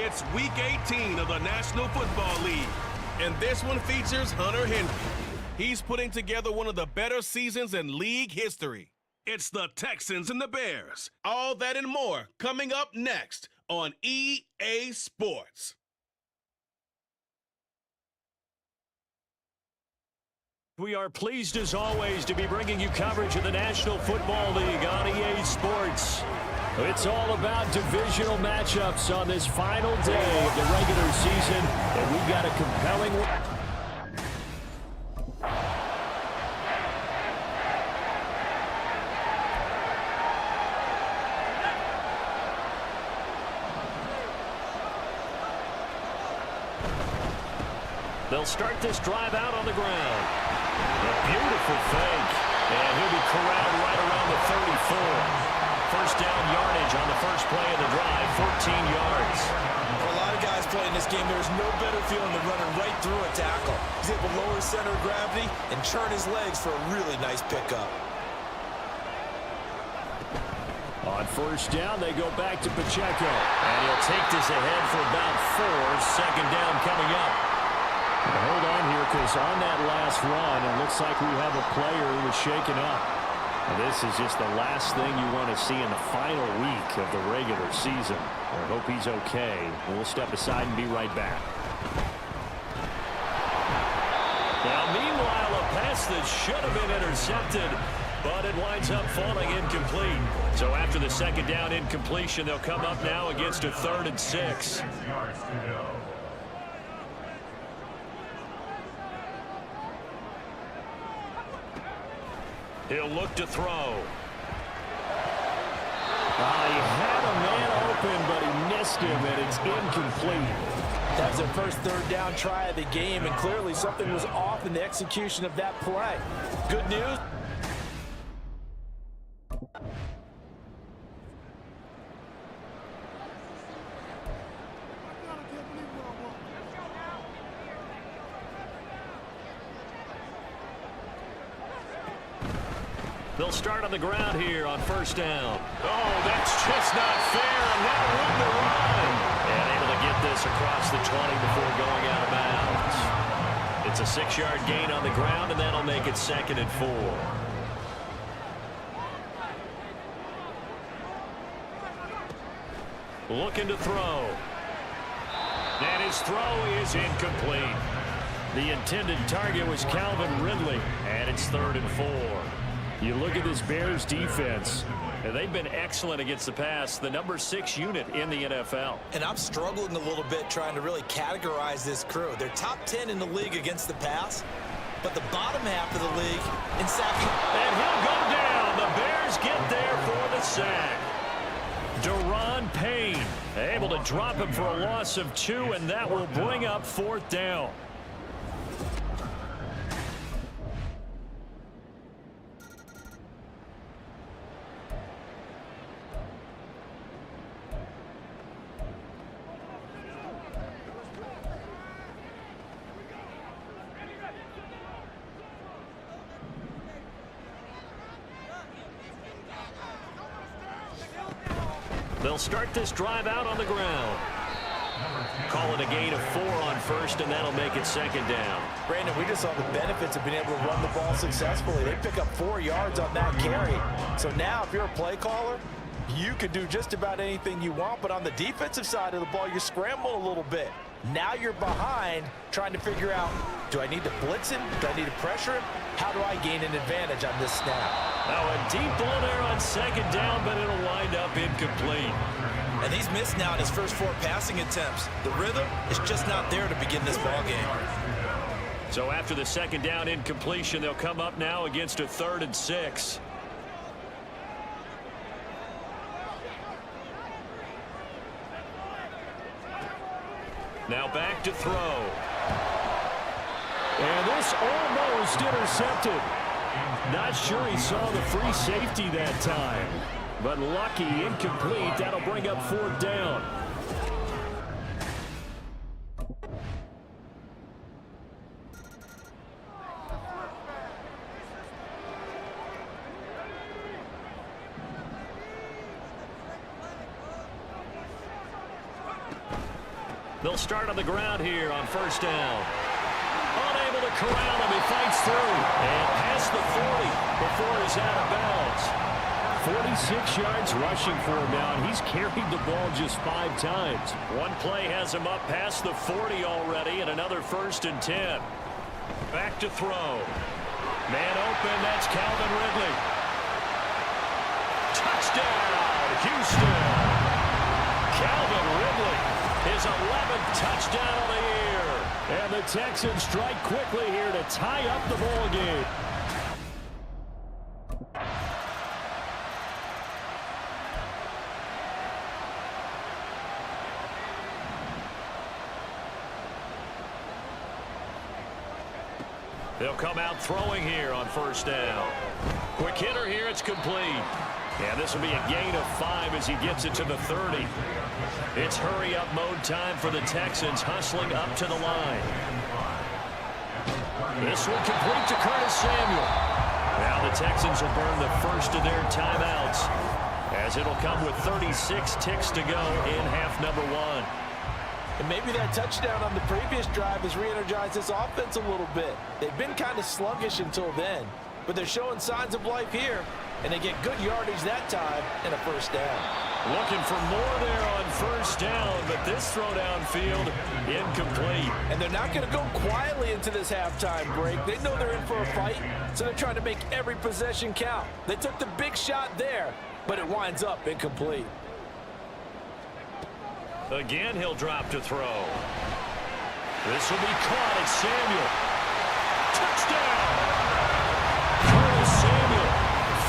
It's Week 18 of the National Football League, and this one features Hunter Henry. He's putting together one of the better seasons in league history. It's the Texans and the Bears. All that and more coming up next on EA Sports. We are pleased as always to be bringing you coverage of the National Football League on EA Sports. It's all about divisional matchups on this final day of the regular season, and we've got a compelling one. They'll start this drive out on the ground. A beautiful fake, and he'll be corralled right around the 34. First down yardage on the first play of the drive, 14 yards. For a lot of guys playing this game, there's no better feeling than running right through a tackle. He's able to lower his center of gravity and churn his legs for a really nice pickup. On first down, they go back to Pacheco. And he'll take this ahead for about 4. Second down coming up. Hold on here, because on that last run, it looks like we have a player who was shaken up. And this is just the last thing you want to see in the final week of the regular season. I hope he's okay. We'll step aside and be right back. Now, meanwhile, a pass that should have been intercepted, but it winds up falling incomplete. So after the second down incompletion, they'll come up now against a 3rd and 6. He'll look to throw. He had a man open, but he missed him, and it's incomplete. That was their first 3rd down try of the game, and clearly something was off in the execution of that play. Good news. They'll start on the ground here on first down. Oh, that's just not fair, and that won the run. And able to get this across the 20 before going out of bounds. It's a 6-yard gain on the ground, and that'll make it 2nd and 4. Looking to throw. And his throw is incomplete. The intended target was Calvin Ridley, and it's 3rd and 4. You look at this Bears defense, and they've been excellent against the pass, the number 6 unit in the NFL. And I'm struggling a little bit trying to really categorize this crew. They're top 10 in the league against the pass, but the bottom half of the league in sacking. And he'll go down. The Bears get there for the sack. Deron Payne able to drop him for a loss of 2, and that will bring up 4th down. They'll start this drive out on the ground. Call it a gain of 4 on first, and that'll make it 2nd down. Brandon, we just saw the benefits of being able to run the ball successfully. They pick up 4 yards on that carry. So now, if you're a play caller, you can do just about anything you want, but on the defensive side of the ball, you scramble a little bit. Now you're behind, trying to figure out, do I need to blitz him? Do I need to pressure him? How do I gain an advantage on this snap? Now a deep ball there on 2nd down, but it'll wind up incomplete. And he's missed now in his first 4 passing attempts. The rhythm is just not there to begin this ball game. So after the 2nd down incompletion, they'll come up now against a 3rd and 6. Now back to throw. And this almost intercepted. Not sure he saw the free safety that time. But lucky, incomplete. That'll bring up 4th down. They'll start on the ground here on first down. Unable to corral him. He fights through. And past the 40 before he's out of bounds. 46 yards rushing for him now, and he's carried the ball just 5 times. One play has him up past the 40 already, and another 1st and 10. Back to throw. Man open, that's Calvin Ridley. Touchdown, Houston. Calvin Ridley, his 11th touchdown of the year. And the Texans strike quickly here to tie up the ball game. They'll come out throwing here on first down. Quick hitter here, it's complete. And this will be a gain of 5 as he gets it to the 30. It's hurry-up mode time for the Texans, hustling up to the line. This one complete to Curtis Samuel. Now the Texans will burn the first of their timeouts, as it'll come with 36 ticks to go in half number 1. And maybe that touchdown on the previous drive has re-energized this offense a little bit. They've been kind of sluggish until then, but they're showing signs of life here, and they get good yardage that time and a first down. Looking for more there on first down, but this throw downfield incomplete. And they're not going to go quietly into this halftime break. They know they're in for a fight, so they're trying to make every possession count. They took the big shot there, but it winds up incomplete. Again, he'll drop to throw. This will be caught at Samuel. Touchdown! Curtis Samuel,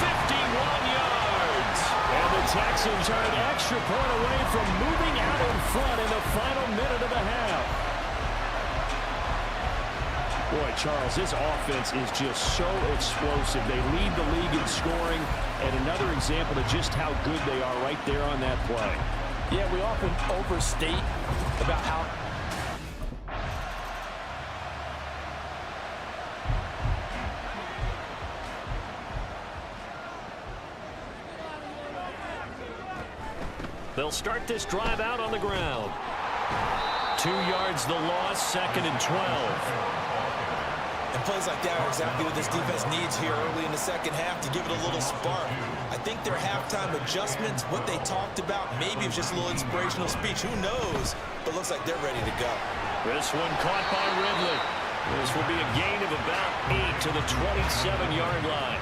51 yards. And the Texans are an extra point away from moving out in front in the final minute of the half. Boy, Charles, this offense is just so explosive. They lead the league in scoring, and another example of just how good they are right there on that play. Yeah, we often overstate about how they'll start this drive out on the ground. 2 yards the loss, 2nd and 12. And plays like that are exactly what this defense needs here early in the second half to give it a little spark. I think their halftime adjustments, what they talked about, maybe it's just a little inspirational speech. Who knows? But looks like they're ready to go. This one caught by Ridley. This will be a gain of about 8 to the 27-yard line.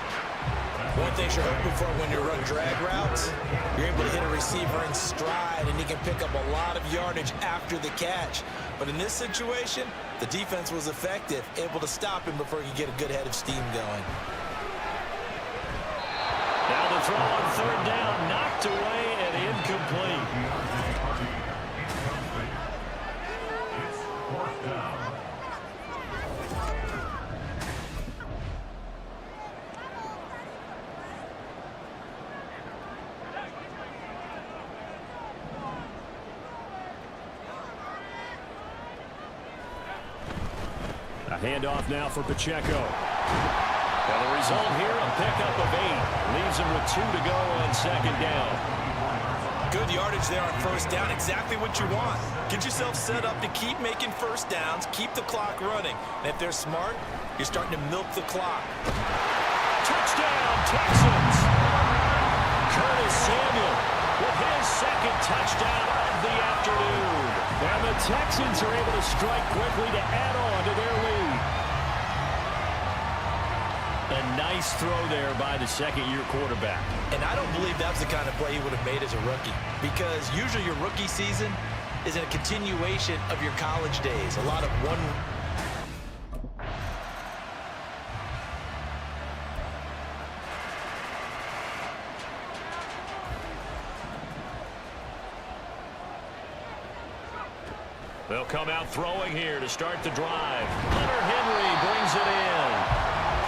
One thing you're hoping for when you run drag routes, you're able to hit a receiver in stride, and he can pick up a lot of yardage after the catch. But in this situation, the defense was effective, able to stop him before he could get a good head of steam going. Now the throw on 3rd down, knocked away and incomplete. A handoff now for Pacheco. Well, the result here, a pickup of 8. Leaves him with 2 to go on 2nd down. Good yardage there on 1st down, exactly what you want. Get yourself set up to keep making 1st downs, keep the clock running. And if they're smart, you're starting to milk the clock. Touchdown, Texans! Curtis Samuel with his 2nd touchdown of the afternoon. And the Texans are able to strike quickly to add on to their lead. A nice throw there by the 2nd-year quarterback. And I don't believe that's the kind of play he would have made as a rookie, because usually your rookie season is a continuation of your college days. A lot of one. They'll come out throwing here to start the drive. Hunter Henry brings it in.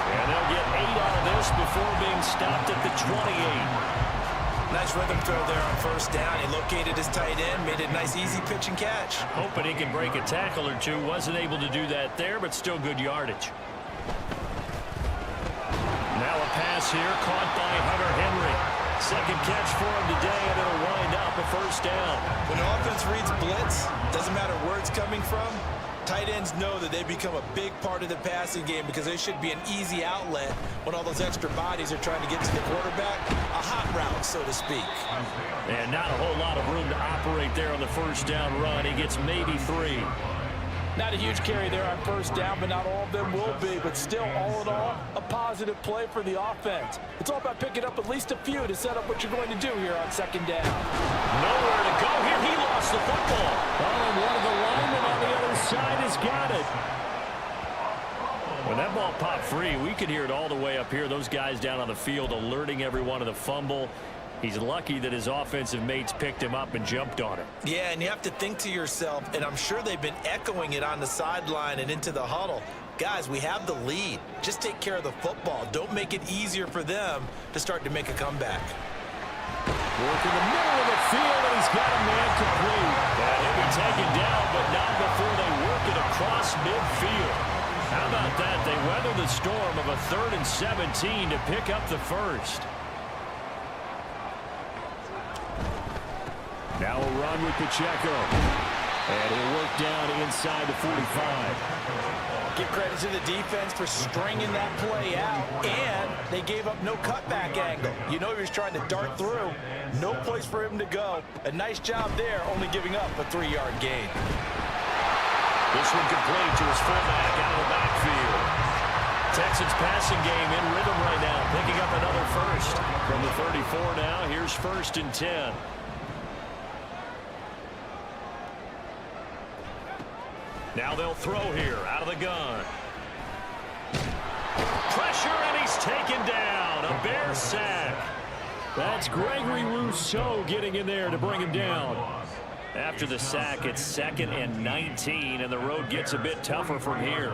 And they'll get 8 out of this before being stopped at the 28. Nice rhythm throw there on 1st down. He located his tight end, made it a nice, easy pitch and catch. Hoping he can break a tackle or two. Wasn't able to do that there, but still good yardage. Now a pass here caught by Hunter Henry. 2nd catch for him today, and it'll wind up a 1st down. When the offense reads blitz, doesn't matter where it's coming from, tight ends know that they become a big part of the passing game because they should be an easy outlet when all those extra bodies are trying to get to the quarterback. A hot route, so to speak. And not a whole lot of room to operate there on the first down run. He gets maybe 3. Not a huge carry there on first down, but not all of them will be. But still, all in all, a positive play for the offense. It's all about picking up at least a few to set up what you're going to do here on second down. Nowhere to go here. He lost the football. Oh, and one of the linemen on the other side has got it. When that ball popped free, we could hear it all the way up here. Those guys down on the field alerting everyone of the fumble. He's lucky that his offensive mates picked him up and jumped on it. Yeah, and you have to think to yourself, and I'm sure they've been echoing it on the sideline and into the huddle. Guys, we have the lead. Just take care of the football. Don't make it easier for them to start to make a comeback. Work in the middle of the field, and he's got a man complete. And he'll be taken down, but not before they work it across midfield. How about that? They weather the storm of a 3rd and 17 to pick up the first. Now a run with Pacheco. And he'll work down inside the 45. Give credit to the defense for stringing that play out, and they gave up no cutback angle. You know he was trying to dart through. No place for him to go. A nice job there, only giving up a 3-yard gain. This one complete to his fullback out of the backfield. Texans passing game in rhythm right now, picking up another first. From the 34 now, here's 1st and 10. Now they'll throw here out of the gun. Pressure, and he's taken down. A Bear sack. That's Gregory Rousseau getting in there to bring him down. After the sack, it's 2nd and 19, and the road gets a bit tougher from here.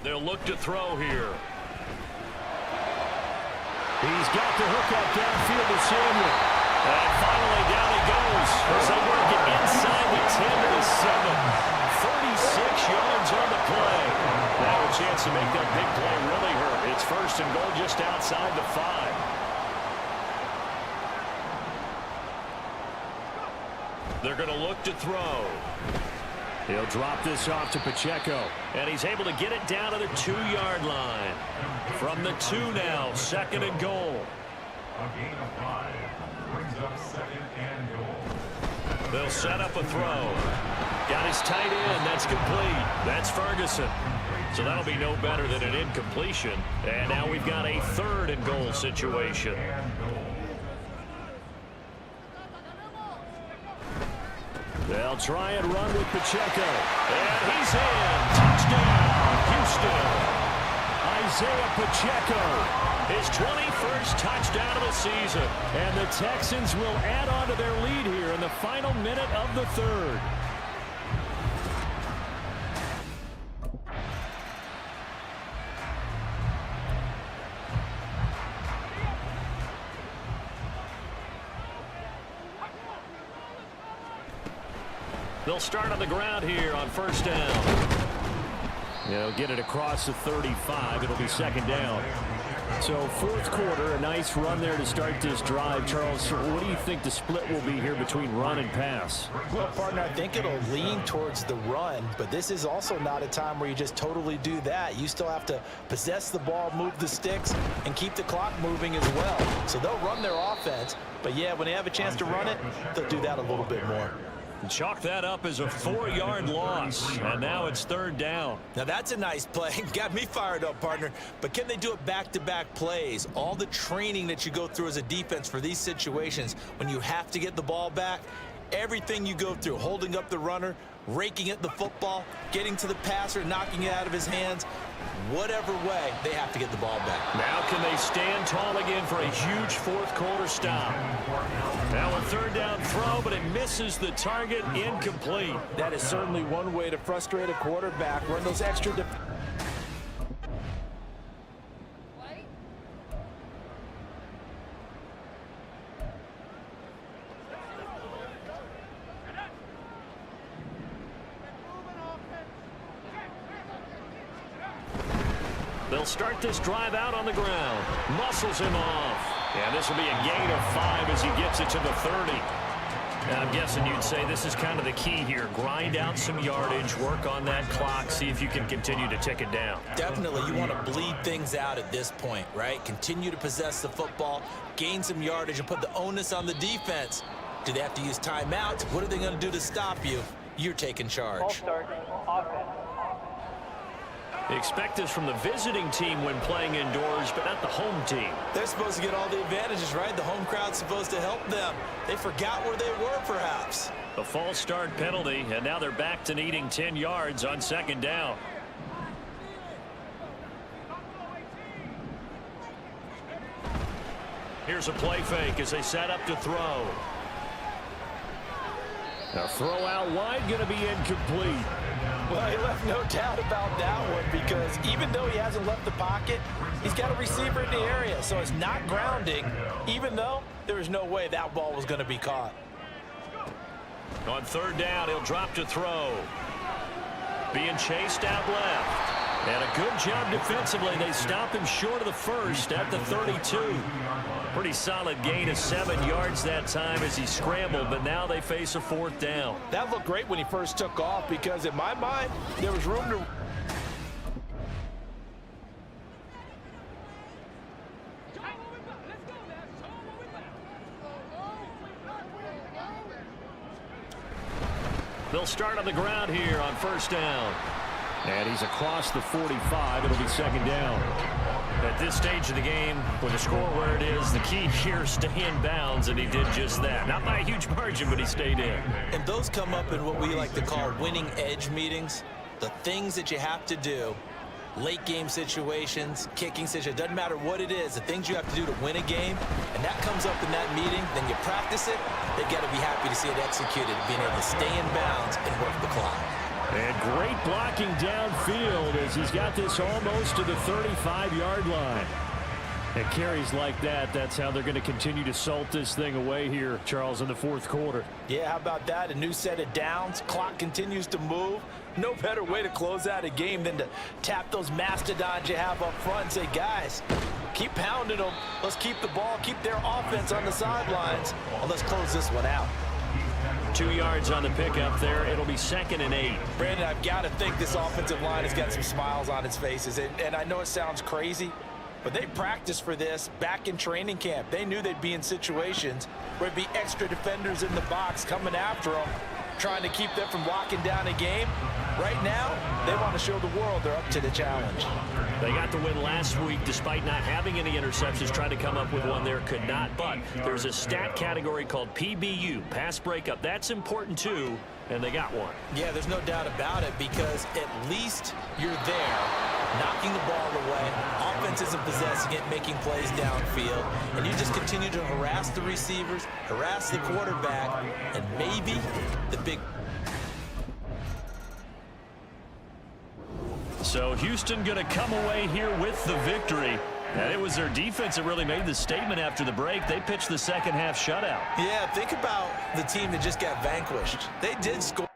They'll look to throw here. He's got the hook up downfield to Samuel. And finally down he goes as they work it inside the 10 to the 7. 36 yards on the play. Now a chance to make that big play really hurt. It's 1st and goal just outside the 5. They're going to look to throw. He'll drop this off to Pacheco. And he's able to get it down to the 2-yard line. From the 2 now, 2nd and goal. A gain of 5 brings up 2nd and goal. They'll set up a throw. Got his tight end. That's complete. That's Ferguson. So that'll be no better than an incompletion. And now we've got a 3rd and goal situation. They'll try and run with Pacheco. And he's in. Touchdown, Houston. Isaiah Pacheco, his 21st touchdown of the season. And the Texans will add on to their lead here in the final minute of the 3rd. They'll start on the ground here on 1st down. They'll get it across the 35. It'll be 2nd down. So 4th quarter, a nice run there to start this drive. Charles, what do you think the split will be here between run and pass? Well, partner, I think it'll lean towards the run, but this is also not a time where you just totally do that. You still have to possess the ball, move the sticks, and keep the clock moving as well. So they'll run their offense, but yeah, when they have a chance to run it, they'll do that a little bit more. Chalk that up as a 4-yard loss, and now it's 3rd down. Now that's a nice play. Got me fired up, partner. But can they do it back-to-back plays? All the training that you go through as a defense for these situations, when you have to get the ball back, everything you go through, holding up the runner, raking at the football, getting to the passer, knocking it out of his hands, whatever way, they have to get the ball back. Now can they stand tall again for a huge 4th quarter stop? Now a 3rd down throw, but it misses the target, incomplete. That is certainly one way to frustrate a quarterback. Run those extra They'll start this drive out on the ground. Muscles him off. And this will be a gain of 5 as he gets it to the 30. And I'm guessing you'd say this is kind of the key here. Grind out some yardage, work on that clock, see if you can continue to tick it down. Definitely, you want to bleed things out at this point, right? Continue to possess the football, gain some yardage, and put the onus on the defense. Do they have to use timeouts? What are they going to do to stop you? You're taking charge. Ball start, offense. Expect this from the visiting team when playing indoors, but not the home team. They're supposed to get all the advantages, right? The home crowd's supposed to help them. They forgot where they were, perhaps. A false start penalty, and now they're back to needing 10 yards on second down. Here's a play fake as they set up to throw. A throw out wide, going to be incomplete. Well, he left no doubt about that one because even though he hasn't left the pocket, he's got a receiver in the area, so it's not grounding, even though there was no way that ball was going to be caught. On third down, he'll drop to throw. Being chased out left. And a good job defensively. They stop him short of the first at the 32. Pretty solid gain of 7 yards that time as he scrambled, but now they face a fourth down. That looked great when he first took off because in my mind, there was room to... They'll start on the ground here on first down. And he's across the 45. It'll be second down. At this stage of the game, with the score where it is, the key here, stay in bounds, and he did just that. Not by a huge margin, but he stayed in. And those come up in what we like to call winning edge meetings. The things that you have to do, late game situations, kicking situations, doesn't matter what it is, the things you have to do to win a game, and that comes up in that meeting, then you practice it, they've got to be happy to see it executed, being able to stay in bounds and work the clock. And great blocking downfield as he's got this almost to the 35-yard line. And carries like that, that's how they're going to continue to salt this thing away here, Charles, in the fourth quarter. Yeah, how about that? A new set of downs. Clock continues to move. No better way to close out a game than to tap those mastodons you have up front and say, guys, keep pounding them. Let's keep the ball, keep their offense on the sidelines, and let's close this one out. 2 yards on the pickup there. It'll be 2nd and 8. Brandon, I've got to think this offensive line has got some smiles on its faces. And I know it sounds crazy, but they practiced for this back in training camp. They knew they'd be in situations where it'd be extra defenders in the box coming after them, trying to keep them from locking down a game. Right now, they want to show the world they're up to the challenge. They got the win last week despite not having any interceptions. Tried to come up with one there, could not. But there's a stat category called PBU, pass breakup. That's important too, and they got one. Yeah, there's no doubt about it because at least you're there, knocking the ball away. Offense isn't possessing it, making plays downfield. And you just continue to harass the receivers, harass the quarterback, and maybe the big... So Houston going to come away here with the victory. And it was their defense that really made the statement after the break. They pitched the second half shutout. Yeah, think about the team that just got vanquished. They did score.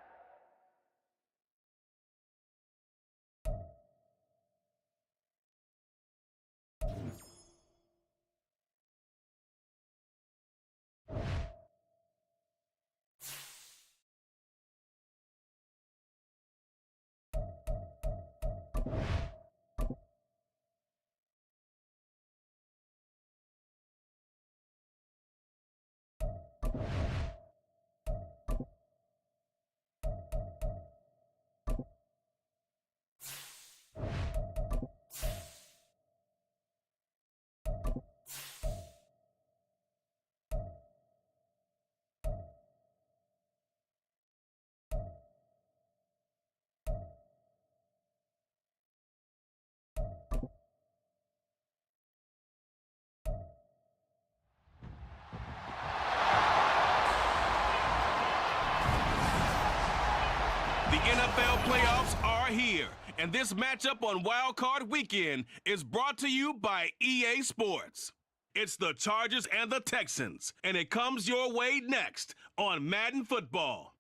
The NFL playoffs are here, and this matchup on Wild Card Weekend is brought to you by EA Sports. It's the Chargers and the Texans, and it comes your way next on Madden Football.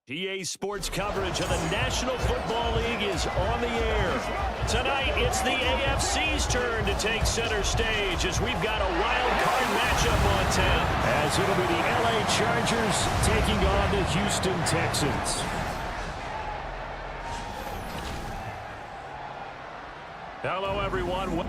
EA Sports coverage of the National Football League is on the air. Tonight, it's the AFC's turn to take center stage as we've got a wild card matchup on tap. As it'll be the LA Chargers taking on the Houston Texans. Hello, everyone.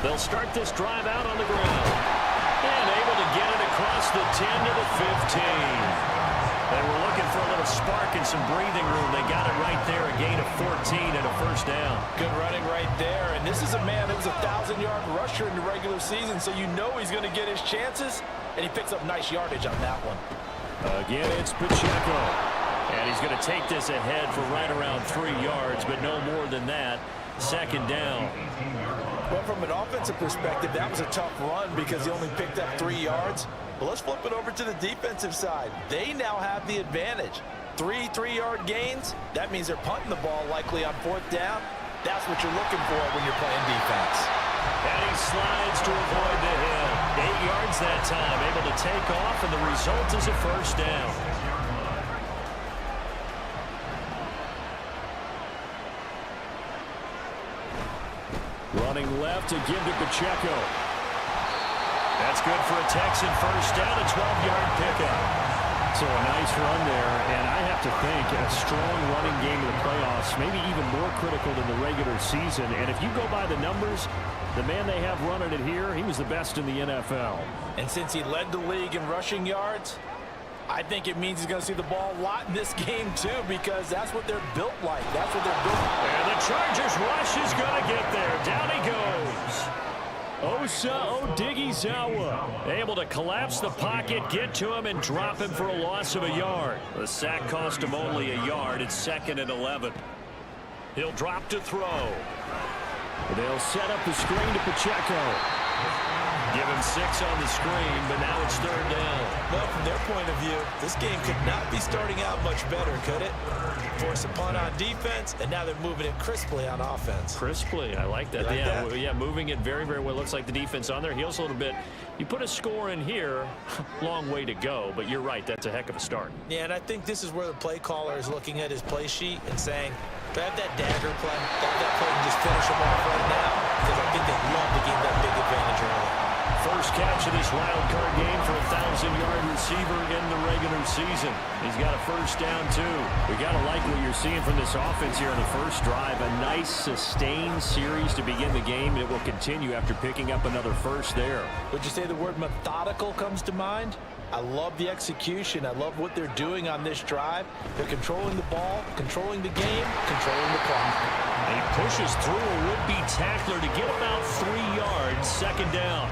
They'll start this drive out on the ground. And able to get it across the 10 to the 15. They were looking for a little spark and some breathing room. They got it right there, a gain of 14 and a first down. Good running right there. And this is a man that was a 1,000-yard rusher in the regular season, so you know he's going to get his chances. And he picks up nice yardage on that one. Again, it's Pacheco. And he's going to take this ahead for right around 3 yards, but no more than that. Second down. Well, from an offensive perspective, that was a tough run because he only picked up 3 yards. But let's flip it over to the defensive side. They now have the advantage. 3 3-yard gains. That means they're punting the ball likely on 4th down. That's what you're looking for when you're playing defense. And he slides to avoid the hit. 8 yards that time, able to take off, and the result is a first down. Running left to give to Pacheco. That's good for a Texan first down, a 12-yard pickup. So a nice run there, and I have to think a strong running game in the playoffs, maybe even more critical than the regular season. And if you go by the numbers, the man they have running it here, he was the best in the NFL. And since he led the league in rushing yards, I think it means he's going to see the ball a lot in this game, too, because that's what they're built like. That's what they're built like. And the Chargers rush is going to get there. Down he goes. Osa Odighizuwa able to collapse the pocket, get to him, and drop him for a loss of a yard. The sack cost him only a yard. It's 2nd and 11. He'll drop to throw. They'll set up the screen to Pacheco. Give him 6 on the screen, but now it's 3rd down. Well, from their point of view, this game could not be starting out much better, could it? Force a punt on defense, and now they're moving it crisply on offense. Crisply, I like that. Yeah, moving it very, very well. Looks like the defense on their heels a little bit. You put a score in here, long way to go, but you're right, that's a heck of a start. Yeah, and I think this is where the play caller is looking at his play sheet and saying, grab that dagger play, grab that play and just finish them off right now, because I think they'd love to gain that big advantage early. First catch of this wild card game for a 1,000-yard receiver in the regular season. He's got a first down, too. We got to like what you're seeing from this offense here on the first drive. A nice, sustained series to begin the game, and it will continue after picking up another first there. Would you say the word methodical comes to mind? I love the execution. I love what they're doing on this drive. They're controlling the ball, controlling the game, controlling the clock. And he pushes through a would-be tackler to get about 3 yards, second down.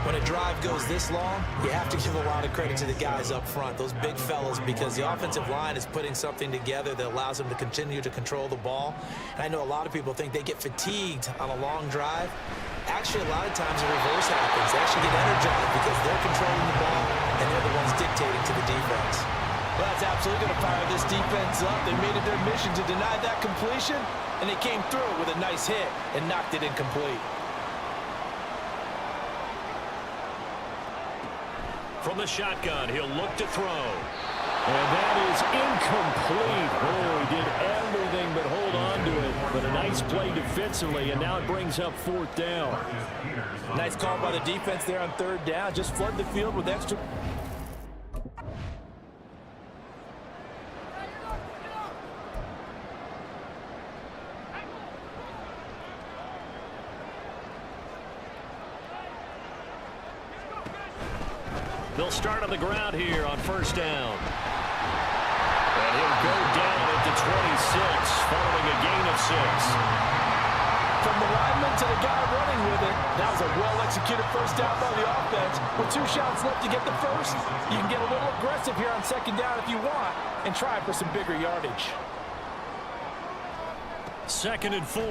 When a drive goes this long, you have to give a lot of credit to the guys up front, those big fellas, because the offensive line is putting something together that allows them to continue to control the ball. And I know a lot of people think they get fatigued on a long drive. Actually, a lot of times the reverse happens. They actually get energized because they're controlling the ball and they're the ones dictating to the defense. Well, that's absolutely going to fire this defense up. They made it their mission to deny that completion, and they came through with a nice hit and knocked it incomplete. From the shotgun, he'll look to throw. And that is incomplete. Oh, he did everything but hold on to it. But a nice play defensively, and now it brings up 4th down. Nice call by the defense there on 3rd down. Just flood the field with extra. They'll start on the ground here on 1st down. And he'll go down at the 26, following a gain of 6. From the lineman to the guy running with it, that was a well-executed first down by the offense. With 2 shots left to get the first, you can get a little aggressive here on 2nd down if you want and try for some bigger yardage. 2nd and 4.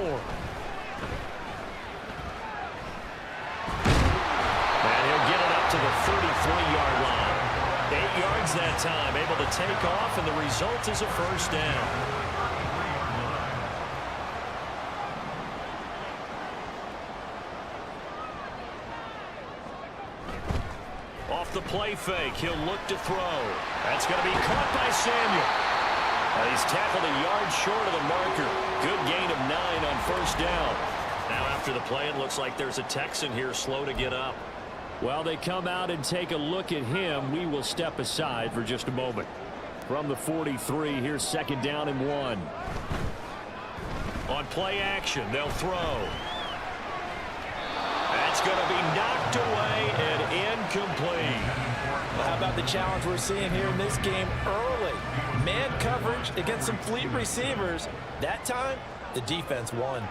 And he'll get it up to the 33-yard line. 8 yards that time, able to take off, and the result is a first down. Off the play fake, he'll look to throw. That's going to be caught by Samuel. He's tackled a yard short of the marker. Good gain of 9 on first down. Now after the play, it looks like there's a Texan here slow to get up. Well, they come out and take a look at him. We will step aside for just a moment. From the 43, here's second down and 1. On play action, they'll throw. That's going to be knocked away and incomplete. Well, how about the challenge we're seeing here in this game early? Man coverage against some fleet receivers. That time, the defense won.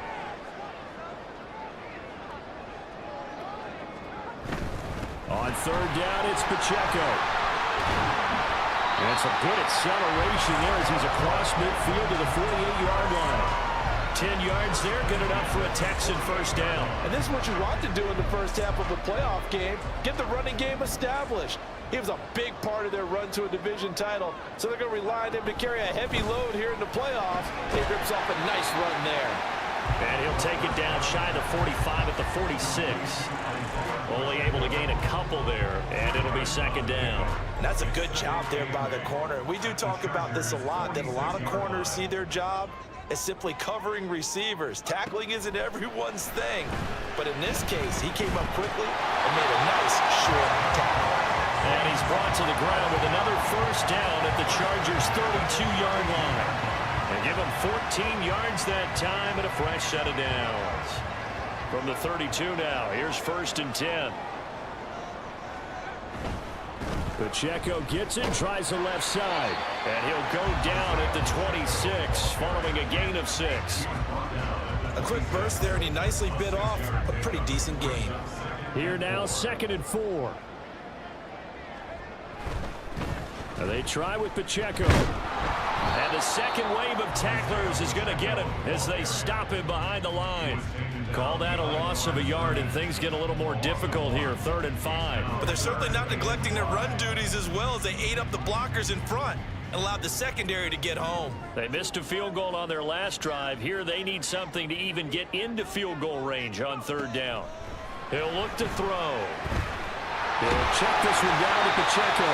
On third down, it's Pacheco. And some good acceleration there as he's across midfield to the 48-yard line. 10 yards there, good enough for a Texan first down. And this is what you want to do in the first half of a playoff game. Get the running game established. He was a big part of their run to a division title, so they're going to rely on him to carry a heavy load here in the playoffs. He rips off a nice run there. And he'll take it down shy of the 45 at the 46. Only able to gain a couple there, and it'll be second down. And that's a good job there by the corner. We do talk about this a lot, that a lot of corners see their job as simply covering receivers. Tackling isn't everyone's thing. But in this case, he came up quickly and made a nice short tackle. And he's brought to the ground with another first down at the Chargers' 32-yard line. And give him 14 yards that time and a fresh set of downs. From the 32 now, here's first and 10. Pacheco gets it, tries the left side. And he'll go down at the 26, following a gain of 6. A quick burst there, and he nicely bit off a pretty decent gain. Here now, second and 4. They try with Pacheco. And the second wave of tacklers is going to get him as they stop him behind the line. Call that a loss of a yard, and things get a little more difficult here, 3rd and 5. But they're certainly not neglecting their run duties as well as they ate up the blockers in front and allowed the secondary to get home. They missed a field goal on their last drive. Here they need something to even get into field goal range on 3rd down. He'll look to throw. He'll check this one down to Pacheco.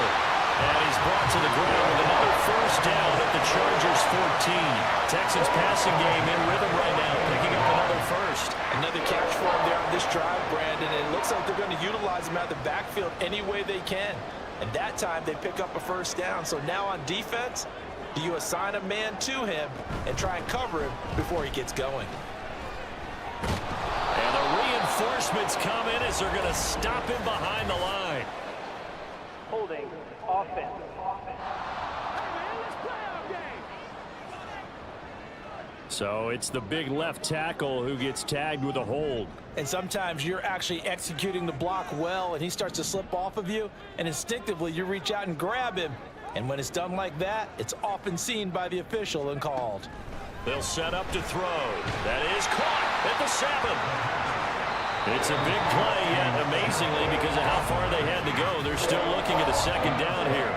And he's brought to the ground with another first down at the Chargers' 14. Texans passing game in rhythm right now, picking up another first. Another catch for him there on this drive, Brandon. And it looks like they're going to utilize him out of the backfield any way they can. And that time they pick up a first down. So now on defense, do you assign a man to him and try and cover him before he gets going? And the reinforcements come in as they're going to stop him behind the line. Holding. Offense. So it's the big left tackle who gets tagged with a hold. And sometimes you're actually executing the block well, and he starts to slip off of you, and instinctively you reach out and grab him. And when it's done like that, it's often seen by the official and called. They'll set up to throw. That is caught at the 7. It's a big play, yet amazingly, because of how far they had to go, they're still looking at a second down here.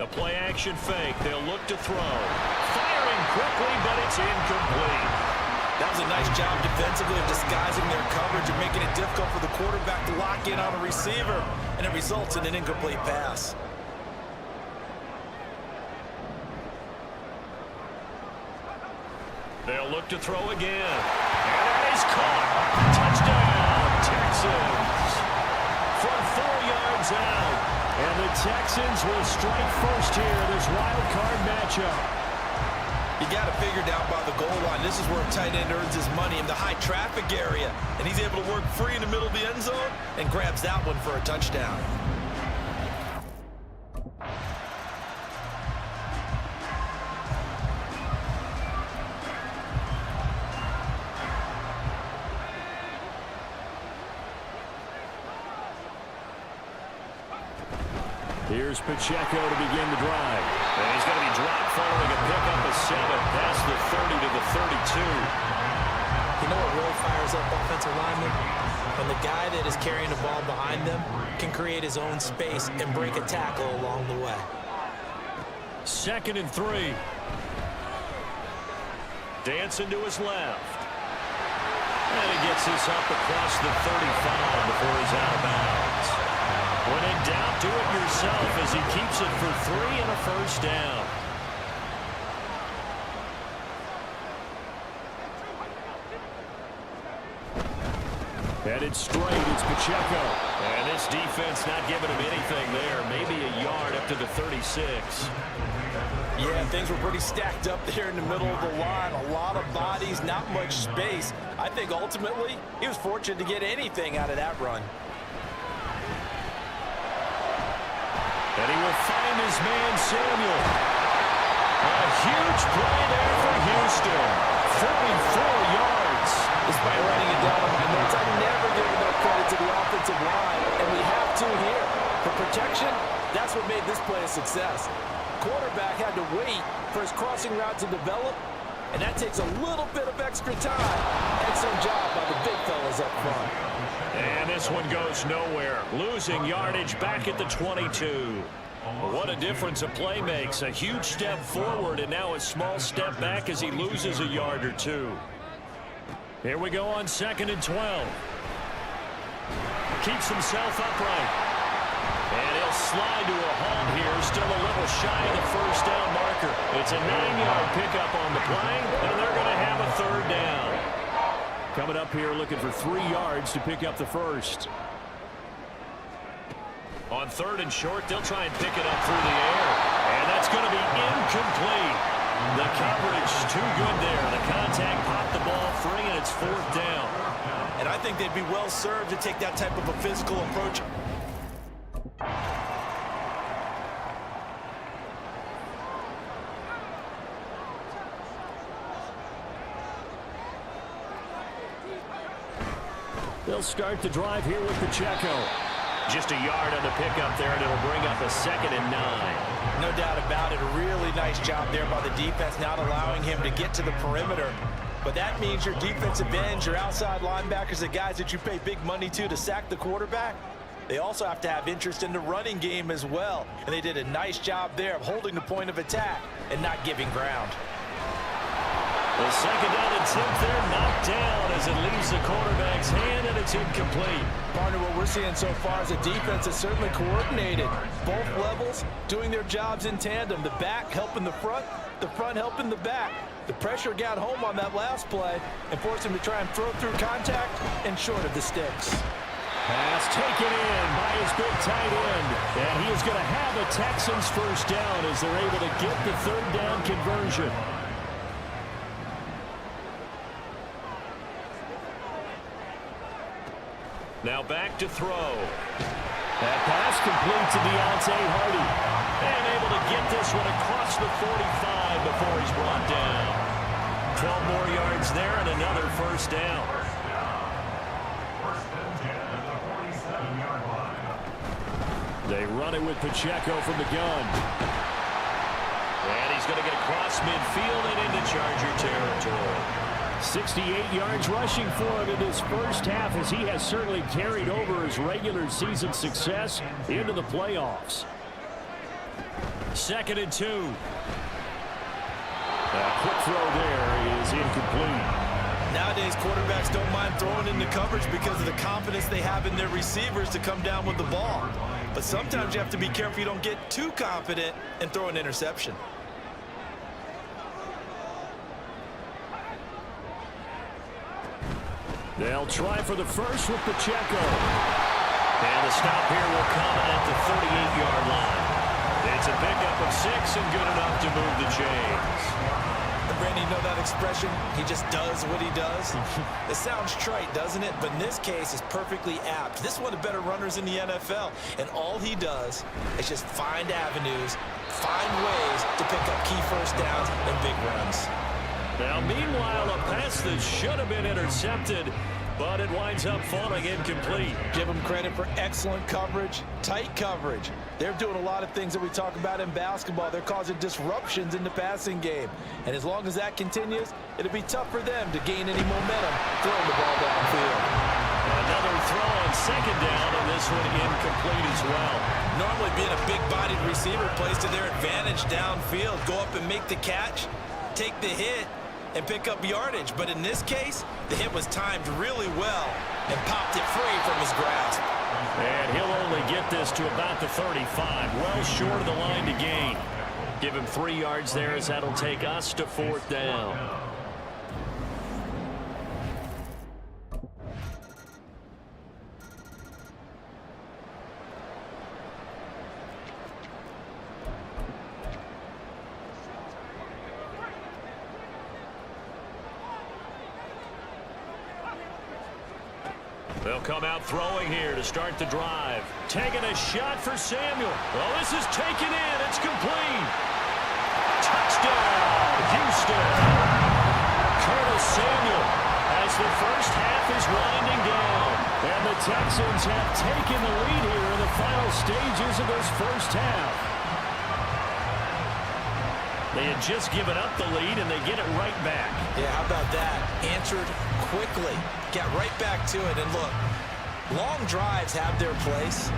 A play-action fake. They'll look to throw. Firing quickly, but it's incomplete. That was a nice job defensively of disguising their coverage and making it difficult for the quarterback to lock in on a receiver, and it results in an incomplete pass. They'll look to throw again. And that is caught. Touchdown, Texans. From 4 yards out. And the Texans will strike first here. This wild card matchup. You got to figure down by the goal line. This is where a tight end earns his money in the high traffic area. And he's able to work free in the middle of the end zone and grabs that one for a touchdown. Here's Pacheco to begin the drive. And he's going to be dropped following a pickup of 7 past the 30 to the 32. You know what really fires up offensive linemen? When the guy that is carrying the ball behind them can create his own space and break a tackle along the way. 2nd and 3. Dancing to his left. And he gets this up across the 35 before he's out of bounds. When in doubt, do it yourself as he keeps it for 3 and a first down. Headed straight, it's Pacheco. And this defense not giving him anything there. Maybe a yard up to the 36. Yeah, things were pretty stacked up there in the middle of the line. A lot of bodies, not much space. I think ultimately he was fortunate to get anything out of that run. And he will find his man, Samuel. A huge play there for Houston. 44 yards. Despite writing it down on my notes, I never give enough credit to the offensive line, and we have to here. For protection, that's what made this play a success. Quarterback had to wait for his crossing route to develop, and that takes a little bit of extra time. Excellent job by the big fellas up front. And this one goes nowhere. Losing yardage back at the 22. What a difference a play makes. A huge step forward and now a small step back as he loses a yard or two. Here we go on 2nd and 12. Keeps himself upright. And he'll slide to a halt here. Still a little shy of the first down marker. It's a 9-yard pickup on the play, and they're going to have a 3rd down. Coming up here looking for 3 yards to pick up the first. On 3rd and short, they'll try and pick it up through the air. And that's going to be incomplete. The coverage too good there. The contact popped the ball free, and it's 4th down. And I think they'd be well served to take that type of a physical approach. They'll start the drive here with Pacheco. Just a yard on the pickup there, and it'll bring up a 2nd and 9. No doubt about it. A really nice job there by the defense, not allowing him to get to the perimeter. But that means your defensive ends, your outside linebackers, the guys that you pay big money to sack the quarterback, they also have to have interest in the running game as well. And they did a nice job there of holding the point of attack and not giving ground. The 2nd down attempt there knocked down as it leaves the quarterback's hand, and it's incomplete. Partner, what we're seeing so far is a defense that's certainly coordinated. Both levels doing their jobs in tandem. The back helping the front helping the back. The pressure got home on that last play and forced him to try and throw through contact and short of the sticks. Pass taken in by his big tight end. And he is going to have a Texans first down as they're able to get the 3rd down conversion. Now back to throw. That pass complete to Deontay Hardy. And able to get this one across the 45 before he's brought down. 12 more yards there and another first down. They run it with Pacheco from the gun. And he's going to get across midfield and into Charger territory. 68 yards rushing for him in this first half as he has certainly carried over his regular season success into the playoffs. 2nd and 2. A quick throw there is incomplete. Nowadays, quarterbacks don't mind throwing into coverage because of the confidence they have in their receivers to come down with the ball. But sometimes you have to be careful you don't get too confident and throw an interception. They'll try for the first with Pacheco. And the stop here will come at the 38-yard line. It's a pickup of 6 and good enough to move the chains. And Randy, you know that expression? He just does what he does. It sounds trite, doesn't it? But in this case, it's perfectly apt. This is one of the better runners in the NFL. And all he does is just find avenues, find ways to pick up key first downs and big runs. Now, meanwhile, a pass that should have been intercepted but it winds up falling incomplete. Give them credit for excellent coverage, tight coverage. They're doing a lot of things that we talk about in basketball. They're causing disruptions in the passing game. And as long as that continues, it'll be tough for them to gain any momentum throwing the ball downfield. Another throw on second down, and this one incomplete as well. Normally being a big-bodied receiver plays to their advantage downfield. Go up and make the catch, take the hit, and pick up yardage. But in this case, the hit was timed really well and popped it free from his grasp. And he'll only get this to about the 35, well short of the line to gain. Give him 3 yards there as that'll take us to 4th down. They'll come out throwing here to start the drive. Taking a shot for Samuel. Well, this is taken in. It's complete. Touchdown, Houston. Curtis Samuel as the first half is winding down. And the Texans have taken the lead here in the final stages of this first half. They had just given up the lead, and they get it right back. Yeah, how about that? Answered quickly. Get right back to it. And look, long drives have their place.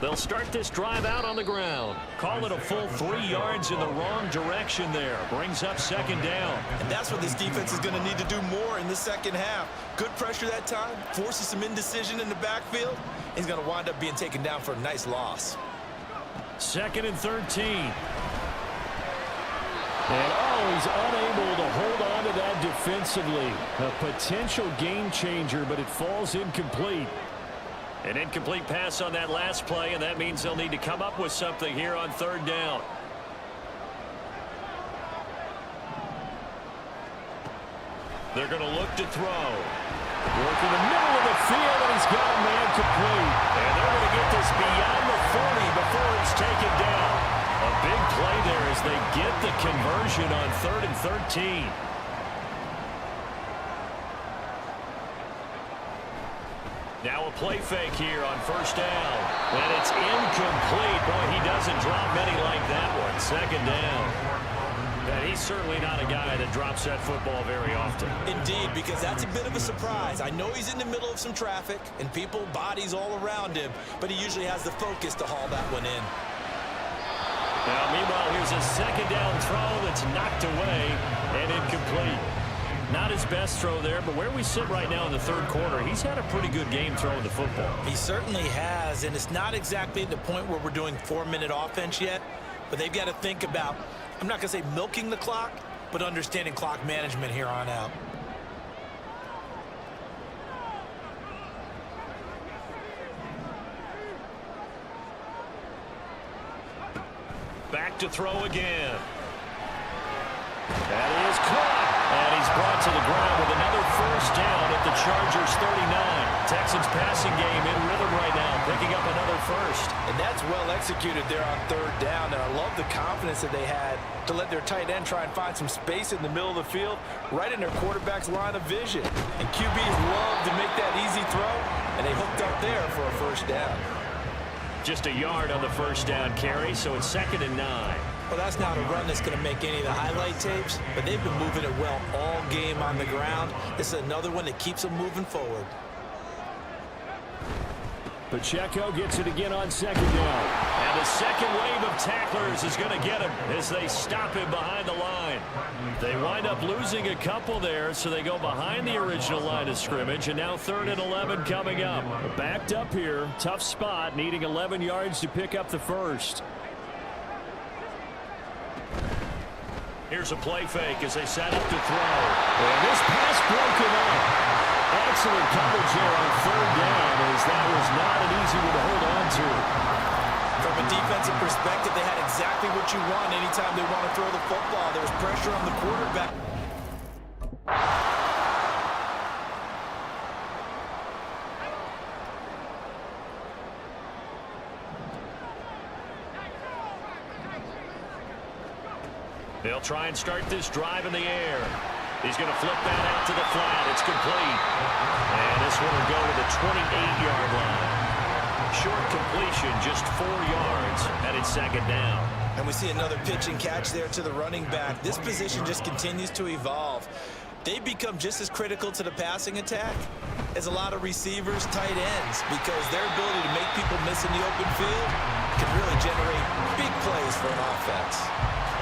They'll start this drive out on the ground. Call it a full 3 yards in the wrong direction there. Brings up second down. And that's what this defense is going to need to do more in the second half. Good pressure that time, forces some indecision in the backfield. He's going to wind up being taken down for a nice loss. 2nd and 13. And he's unable to hold on to that defensively. A potential game changer, but it falls incomplete. An incomplete pass on that last play, and that means they'll need to come up with something here on 3rd down. They're going to look to throw. Working the middle of the field, and he's got a man complete. And they're going to get this beyond the 40 before it's taken down. A big play there as they get the conversion on 3rd and 13. Now a play fake here on 1st down. And it's incomplete. Boy, he doesn't drop many like that one. 2nd down. And he's certainly not a guy that drops that football very often. Indeed, because that's a bit of a surprise. I know he's in the middle of some traffic and people, bodies all around him, but he usually has the focus to haul that one in. Now, meanwhile, here's a 2nd down throw that's knocked away and incomplete. Not his best throw there, but where we sit right now in the 3rd quarter, he's had a pretty good game throwing the football. He certainly has, and it's not exactly at the point where we're doing 4-minute offense yet, but they've got to think about, I'm not going to say milking the clock, but understanding clock management here on out. Back to throw again. That is caught. And he's brought to the ground with another 1st down at the Chargers 39. Texans passing game in rhythm right now, picking up another 1st. And that's well executed there on 3rd down. And I love the confidence that they had to let their tight end try and find some space in the middle of the field, right in their quarterback's line of vision. And QBs love to make that easy throw, and they hooked up there for a 1st down. Just a yard on the 1st down carry, so it's 2nd and 9. Well, that's not a run that's going to make any of the highlight tapes, but they've been moving it well all game on the ground. This is another one that keeps them moving forward. Pacheco gets it again on 2nd down. And the second wave of tacklers is going to get him as they stop him behind the line. They wind up losing a couple there, so they go behind the original line of scrimmage, and now 3rd and 11 coming up. Backed up here, tough spot, needing 11 yards to pick up the 1st. Here's a play fake as they set up to throw. And this pass broken up. Excellent coverage here on 3rd down, as that was not an easy one to hold on to. From a defensive perspective, they had exactly what you want anytime they want to throw the football. There was pressure on the quarterback. They'll try and start this drive in the air. He's going to flip that out to the flat. It's complete. And this one will go to the 28-yard line. Short completion, just 4 yards, and it's second down. And we see another pitch and catch there to the running back. This position just continues to evolve. They become just as critical to the passing attack as a lot of receivers, tight ends, because their ability to make people miss in the open field can really generate big plays for an offense.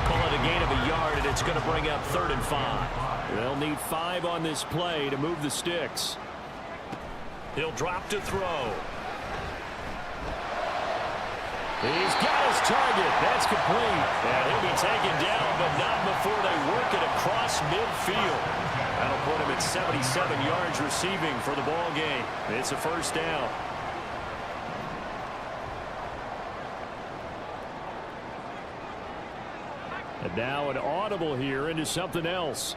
Call it a gain of a yard, and it's going to bring up 3rd and 5. They'll need 5 on this play to move the sticks. He'll drop to throw. He's got his target. That's complete. And he'll be taken down, but not before they work it across midfield. That'll put him at 77 yards receiving for the ball game. It's a first down. And now an audible here into something else.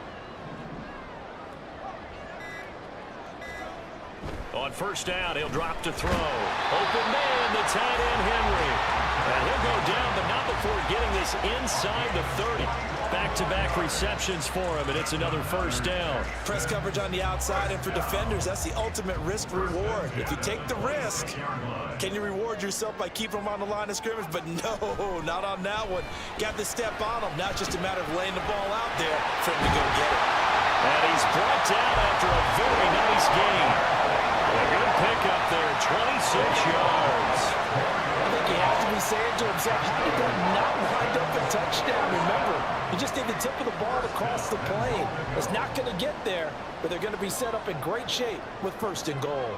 On first down, he'll drop to throw. Open man, the tight end, Henry. And he'll go down, but not before getting this inside the 30. Back-to-back receptions for him, and it's another first down. Press coverage on the outside, and for defenders, that's the ultimate risk-reward. If you take the risk, can you reward yourself by keeping them on the line of scrimmage? But no, not on that one. Got the step on him. Now it's just a matter of laying the ball out there for him to go get it. And he's brought down after a very nice game. A good pickup there, 26 yards. I think he has to be saying to himself, how did that not wind up a touchdown? Remember, you just need the tip of the ball to cross the plane. It's not going to get there, but they're going to be set up in great shape with 1st and goal.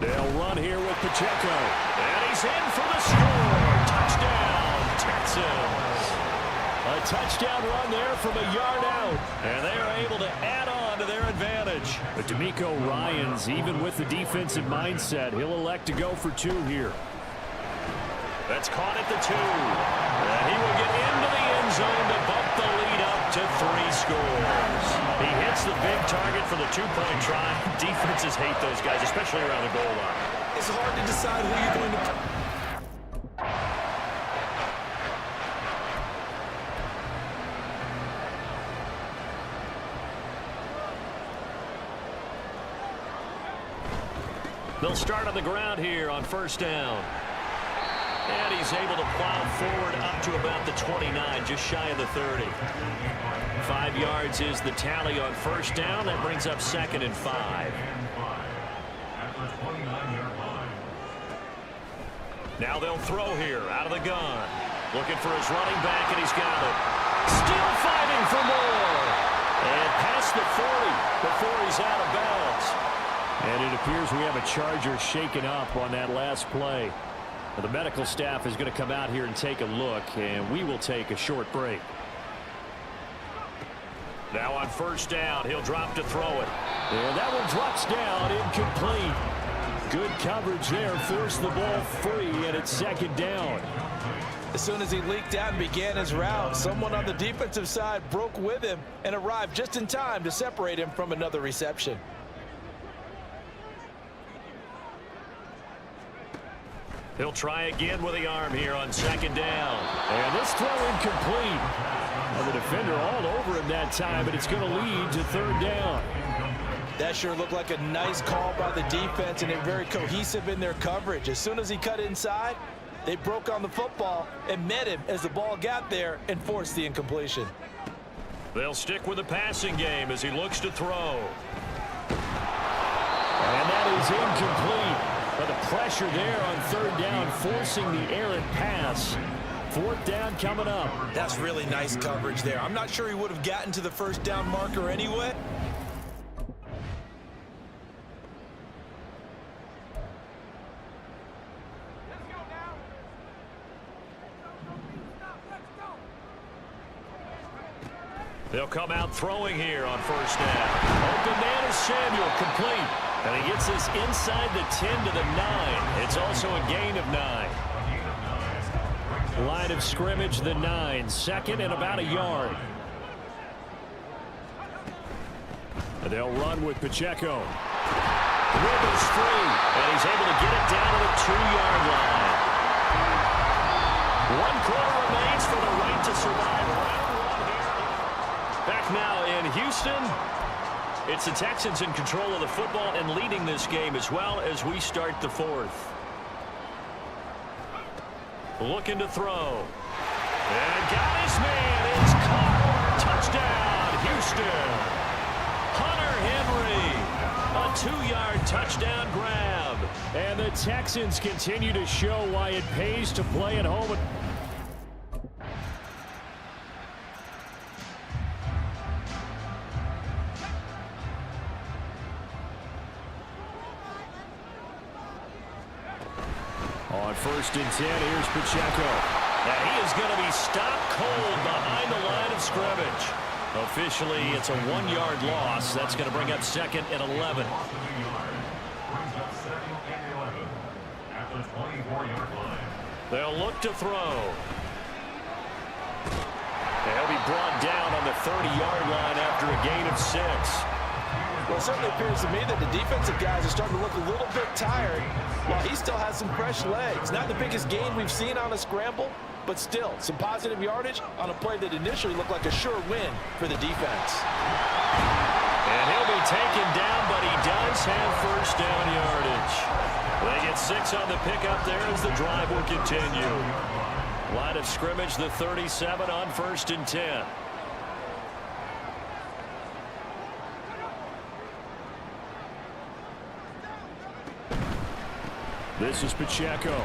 They'll run here with Pacheco. And he's in for the score. Touchdown, Texans. A touchdown run there from a yard out. And they are able to add on to their advantage. But D'Amico Ryans, even with the defensive mindset, he'll elect to go for 2 here. That's caught at the 2. And he will get into the end zone to bump the lead up to 3 scores. He hits the big target for the 2-point try. Defenses hate those guys, especially around the goal line. It's hard to decide who you're going to... They'll start on the ground here on first down. And he's able to plow forward up to about the 29, just shy of the 30. 5 yards is the tally on first down. That brings up 2nd and 5. Now they'll throw here out of the gun. Looking for his running back, and he's got it. Still fighting for more. And past the 40 before he's out of bounds. And it appears we have a Charger shaken up on that last play. The medical staff is going to come out here and take a look, and we will take a short break. Now on first down, he'll drop to throw it. And that one drops down, incomplete. Good coverage there, forced the ball free, and it's 2nd down. As soon as he leaked out and began his route, someone on the defensive side broke with him and arrived just in time to separate him from another reception. He'll try again with the arm here on 2nd down. And this throw incomplete. Well, the defender all over him that time, but it's going to lead to 3rd down. That sure looked like a nice call by the defense, and they're very cohesive in their coverage. As soon as he cut inside, they broke on the football and met him as the ball got there and forced the incompletion. They'll stick with the passing game as he looks to throw. And that is incomplete. But the pressure there on 3rd down, forcing the errant pass. 4th down coming up. That's really nice coverage there. I'm not sure he would have gotten to the 1st down marker anyway. They'll come out throwing here on first down. Open man is Samuel, complete. And he gets this inside the 10 to the 9. It's also a gain of 9. Line of scrimmage, the 9. 2nd and about a yard. And they'll run with Pacheco. Rivers free. And he's able to get it down to the 2-yard line. 1 quarter remains for the right to survive. Round 1 here. Back now in Houston. It's the Texans in control of the football and leading this game as well as we start the 4th. Looking to throw. And got his man. It's caught. Touchdown, Houston. Hunter Henry. A 2-yard touchdown grab. And the Texans continue to show why it pays to play at home. On 1st and 10, here's Pacheco. And he is going to be stopped cold behind the line of scrimmage. Officially, it's a 1-yard loss. That's going to bring up 2nd and 11. They'll look to throw. And he'll be brought down on the 30-yard line after a gain of 6. Well, it certainly appears to me that the defensive guys are starting to look a little bit tired while he still has some fresh legs. Not the biggest gain we've seen on a scramble, but still some positive yardage on a play that initially looked like a sure win for the defense. And he'll be taken down, but he does have 1st down yardage. They get 6 on the pickup there as the drive will continue. Line of scrimmage, the 37 on 1st and 10. This is Pacheco.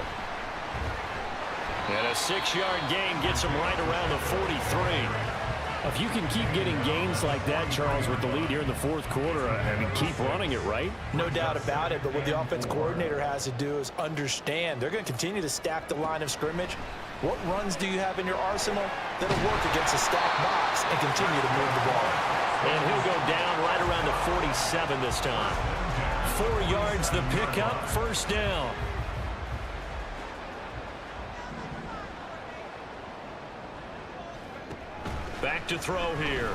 And a 6-yard gain gets him right around the 43. If you can keep getting gains like that, Charles, with the lead here in the 4th quarter, I mean, keep running it, right? No doubt about it, but what the offense coordinator has to do is understand they're going to continue to stack the line of scrimmage. What runs do you have in your arsenal that'll work against a stacked box and continue to move the ball? And he'll go down right around the 47 this time. 4 yards the pickup, 1st down. Back to throw here.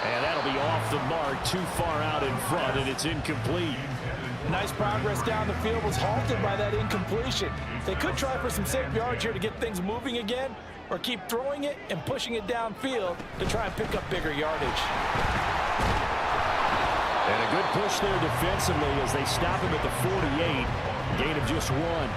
And that'll be off the mark, too far out in front, and it's incomplete. Nice progress down the field was halted by that incompletion. They could try for some safe yards here to get things moving again, or keep throwing it and pushing it downfield to try and pick up bigger yardage. And a good push there defensively as they stop him at the 48. Gain of just 1.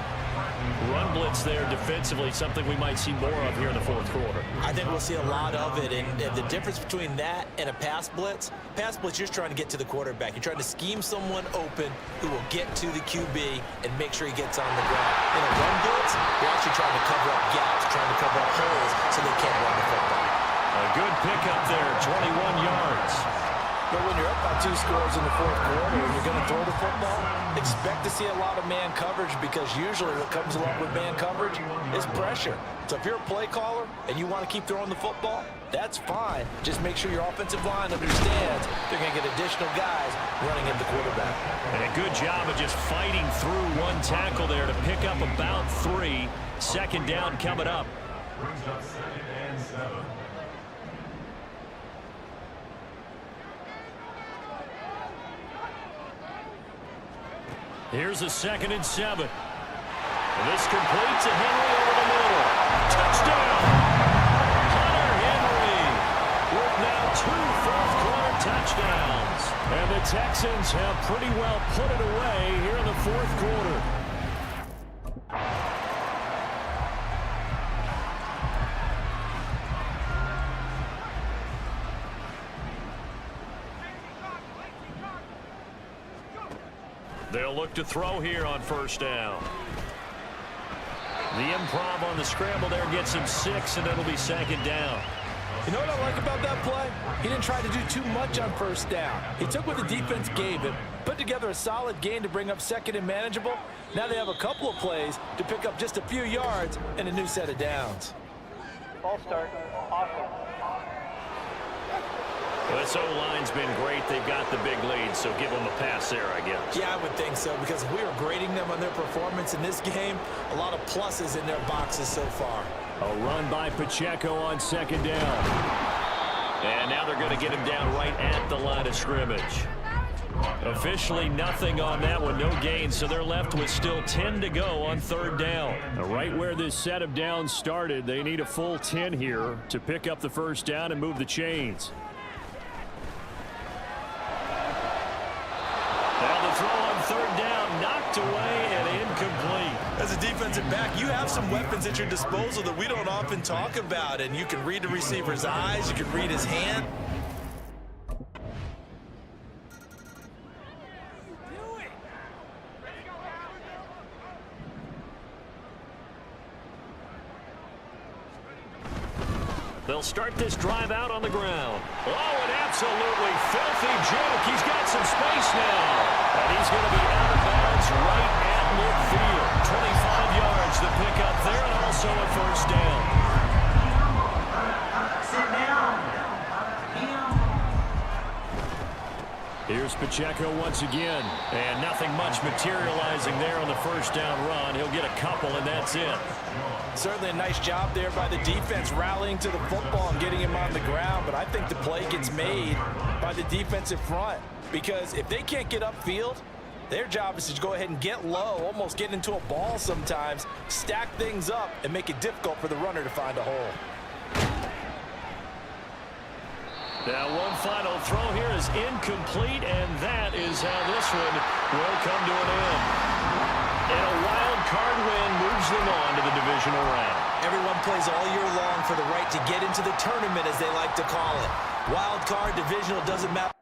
Run blitz there defensively, something we might see more of here in the 4th quarter. I think we'll see a lot of it, and the difference between that and a pass blitz, you're just trying to get to the quarterback. You're trying to scheme someone open who will get to the QB and make sure he gets on the ground. In a run blitz, you're actually trying to cover up gaps, trying to cover up holes so they can't run the football. A good pickup there, 21 yards. But when you're up by 2 scores in the 4th quarter and you're going to throw the football, expect to see a lot of man coverage, because usually what comes along with man coverage is pressure. So if you're a play caller and you want to keep throwing the football, that's fine. Just make sure your offensive line understands they're going to get additional guys running at the quarterback. And a good job of just fighting through 1 tackle there to pick up about 3. 2nd down coming up. Brings up 2nd and 7. Here's a 2nd and 7. And this completes a Henry over the middle. Touchdown! Hunter Henry with now 2 4th-quarter touchdowns. And the Texans have pretty well put it away here in the 4th quarter. They'll look to throw here on 1st down. The improv on the scramble there gets him 6, and it'll be 2nd down. You know what I like about that play? He didn't try to do too much on 1st down. He took what the defense gave him, put together a solid gain to bring up 2nd and manageable. Now they have a couple of plays to pick up just a few yards and a new set of downs. Ball start, offense. Well, this O-line's been great. They've got the big lead, so give them a pass there, I guess. Yeah, I would think so, because if we were grading them on their performance in this game, a lot of pluses in their boxes so far. A run by Pacheco on 2nd down. And now they're going to get him down right at the line of scrimmage. Officially nothing on that one, no gain, so they're left with still 10 to go on third down. Now, right where this set of downs started, they need a full 10 here to pick up the first down and move the chains. Now the throw on third down, knocked away and incomplete. As a defensive back, you have some weapons at your disposal that we don't often talk about, and you can read the receiver's eyes, you can read his hand. They'll start this drive out on the ground. Oh, an absolutely filthy juke. He's got some space now. And he's going to be out of bounds right at midfield. 25 yards to pick up there, and also a first down. Sit down. Here's Pacheco once again. And nothing much materializing there on the first down run. He'll get a couple, and that's it. Certainly a nice job there by the defense rallying to the football and getting him on the ground, but I think the play gets made by the defensive front, because if they can't get upfield, their job is to go ahead and get low, almost get into a ball sometimes, stack things up, and make it difficult for the runner to find a hole. Now one final throw here is incomplete, and that is how this one will come to an end. And a wild card win moves them on to the divisional round. Everyone plays all year long for the right to get into the tournament, as they like to call it. Wild card, divisional, doesn't matter.